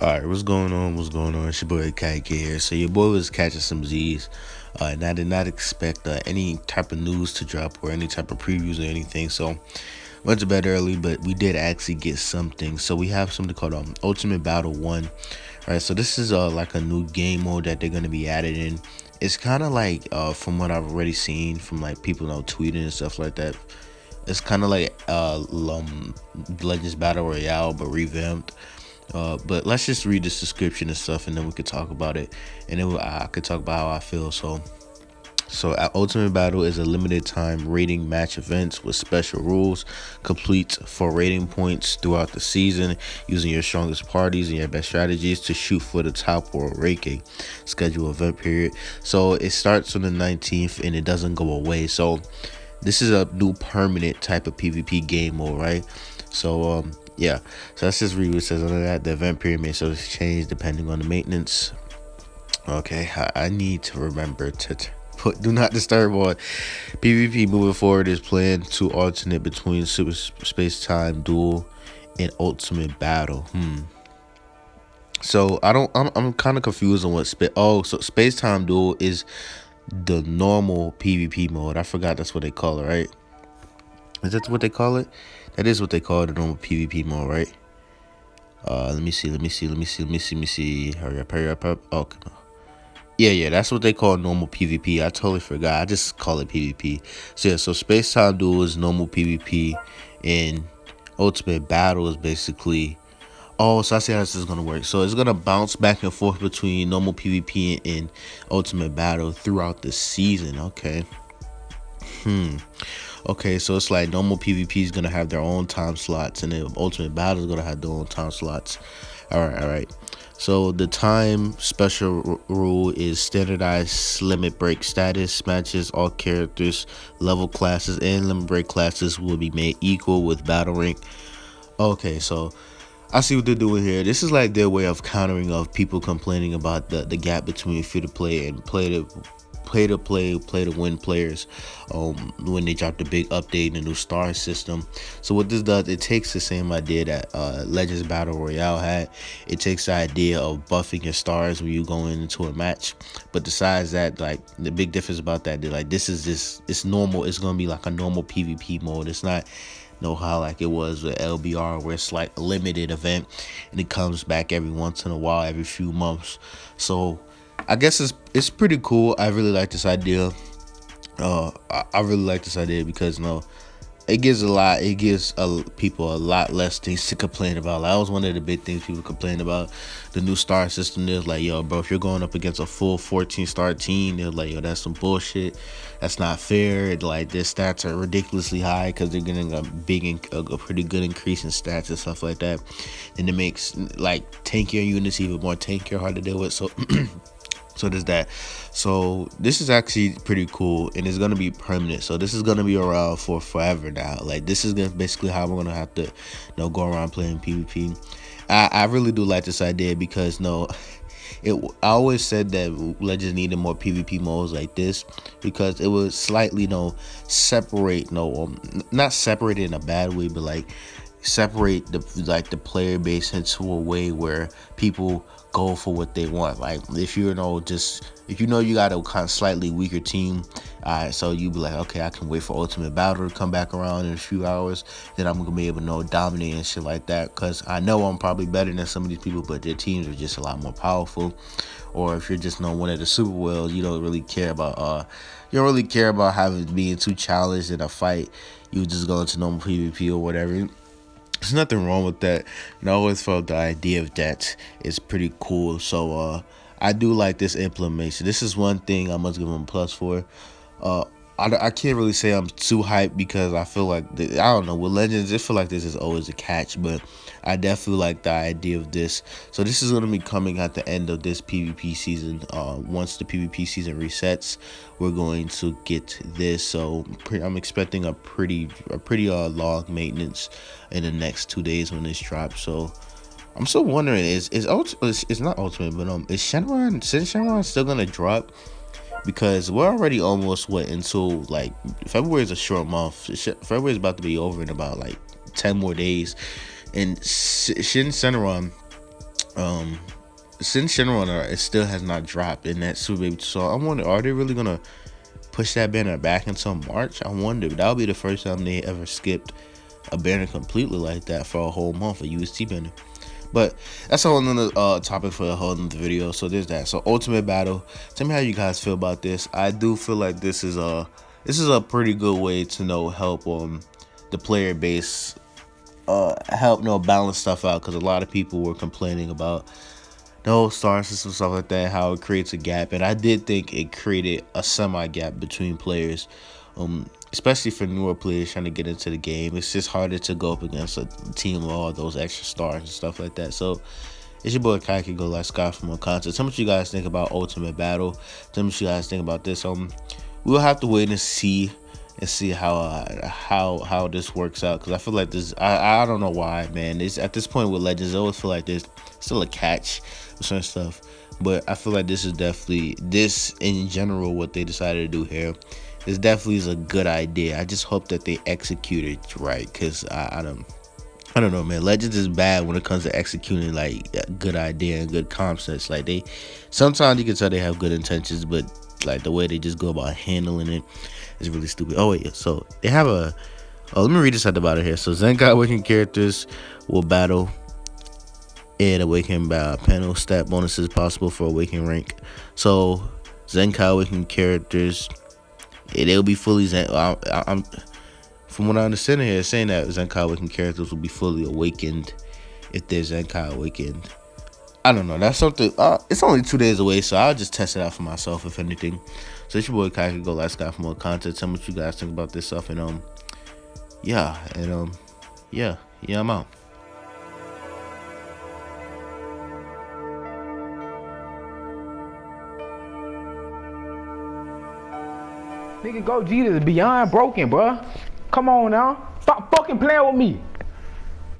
All right, what's going on? What's going on? It's your boy Kike here. So your boy was catching some Z's, and I did not expect any type of news to drop or any type of previews or anything. So went to bed early, but we did actually get something. So we have something called Ultimate Battle One. Right. So this is like a new game mode that they're gonna be added in. It's kind of like from what I've already seen from like people tweeting and stuff like that. It's kind of like Legends Battle Royale but revamped. But let's just read this description and stuff, and then we could talk about it, and then I could talk about how I feel. So Ultimate Battle is a limited time rating match events with special rules, complete for rating points throughout the season, using your strongest parties and your best strategies to shoot for the top world ranking. Schedule event period. So it starts on the 19th and it doesn't go away. So this is a new permanent type of PvP game mode, right? So yeah, so that's just read what it says under that. The event period may so change depending on the maintenance. Okay, I need to remember to put do not disturb on. PvP moving forward is planned to alternate between Super Space Time Duel and Ultimate Battle. So I'm kind of confused on what so Space Time Duel is the normal PvP mode. I forgot that's what they call it, right? Is that what they call it? That is what they call the normal PvP mode, right? Let me see. Hurry up. Oh, come on. Yeah, that's what they call normal PvP. I totally forgot. I just call it PvP. So yeah, so Space Time Duel is normal PvP, and Ultimate Battle is basically. Oh, so I see how this is gonna work. So it's gonna bounce back and forth between normal PvP and Ultimate Battle throughout the season. Okay. Okay, so it's like normal PvP is gonna have their own time slots, and then Ultimate Battle is gonna have their own time slots. All right. So the time special rule is standardized limit break status matches. All characters, level classes, and limit break classes will be made equal with battle rank. Okay, so I see what they're doing here. This is like their way of countering of people complaining about the gap between free to play and play to win players when they drop the big update and the new star system. So what this does, it takes the same idea that Legends Battle Royale had. It takes the idea of buffing your stars when you go into a match, but besides that, like the big difference about that, like it's normal. It's gonna be like a normal PvP mode. It's not how like it was with LBR, where it's like a limited event and it comes back every once in a while, every few months. So I guess it's pretty cool. I really like this idea. I really like this idea because it gives people a lot less things to complain about. Like, that was one of the big things people complain about. The new star system is like, yo, bro, if you're going up against a full 14-star team, they're like, yo, that's some bullshit. That's not fair. Like, their stats are ridiculously high because they're getting a pretty good increase in stats and stuff like that. And it makes like tankier units even more tankier, hard to deal with. So So there's that. So this is actually pretty cool, and it's gonna be permanent. So this is gonna be around for forever now. Like, this is basically how we're gonna have to, go around playing PvP. I really do like this idea because I always said that Legends needed more PvP modes like this because it would slightly separate not separate it in a bad way, but like separate the player base into a way where people go for what they want. Like, if you you got a kind of slightly weaker team, so you be like, okay, I can wait for Ultimate Battle to come back around in a few hours, then I'm gonna be able to dominate and shit like that, because I know I'm probably better than some of these people, but their teams are just a lot more powerful. Or if you're just one of the super whales, you don't really care about having being too challenged in a fight. You just go into normal PvP or whatever. There's nothing wrong with that, and I always felt the idea of that is pretty cool. So I do like this implementation. This is one thing I must give them a plus for. I can't really say I'm too hyped because I feel like I don't know, with Legends, I feel like this is always a catch, but I definitely like the idea of this. So this is going to be coming at the end of this PvP season. Once the PvP season resets, we're going to get this. So I'm expecting a pretty long maintenance in the next 2 days when this drops. So I'm still wondering, is not Ultimate, but is Shenron still gonna drop? Because we're already almost until like February is a short month. February is about to be over in about like 10 more days, and Shin Senran Um, since Shenron, it still has not dropped in that Super Baby. So I wonder, are they really gonna push that banner back until March? I wonder. That would be the first time they ever skipped a banner completely like that for a whole month, a UST banner. But that's a whole nother topic for a whole nother video. So there's that. So Ultimate Battle. Tell me how you guys feel about this. I do feel like this is a pretty good way to help the player base, help balance stuff out, because a lot of people were complaining about the whole star system, stuff like that, how it creates a gap. And I did think it created a semi gap between players, especially for newer players trying to get into the game. It's just harder to go up against a team with all those extra stars and stuff like that. So it's your boy Kai Go Like Scott from more content. Tell me what you guys think about Ultimate Battle. Tell me what you guys think about this. We'll have to wait and see how this works out, because I feel like this, I don't know why, man. It's at this point with Legends, I always feel like there's still a catch with certain stuff, but I feel like this in general, what they decided to do here, this definitely is a good idea. I just hope that they execute it right, because I don't know, man. Legends is bad when it comes to executing like a good idea and good concepts. Like, they sometimes you can tell they have good intentions, but like the way they just go about handling it is really stupid. Oh wait, so they have let me read this about it here. So Zenkai Awakening characters will battle and Awakening panel stat bonuses possible for Awakening rank. So Zenkai Awakening characters, they'll be fully I'm from what I understand here, it's saying that Zenkai Awakening characters will be fully awakened if they're Zenkai Awakened. I don't know. That's something. It's only 2 days away, so I'll just test it out for myself, if anything. So it's your boy Kai Go Like Scott for more content. Tell me what you guys think about this stuff, and yeah, I'm out. Nigga, Gogeta is beyond broken, bruh. Come on now. Stop fucking playing with me.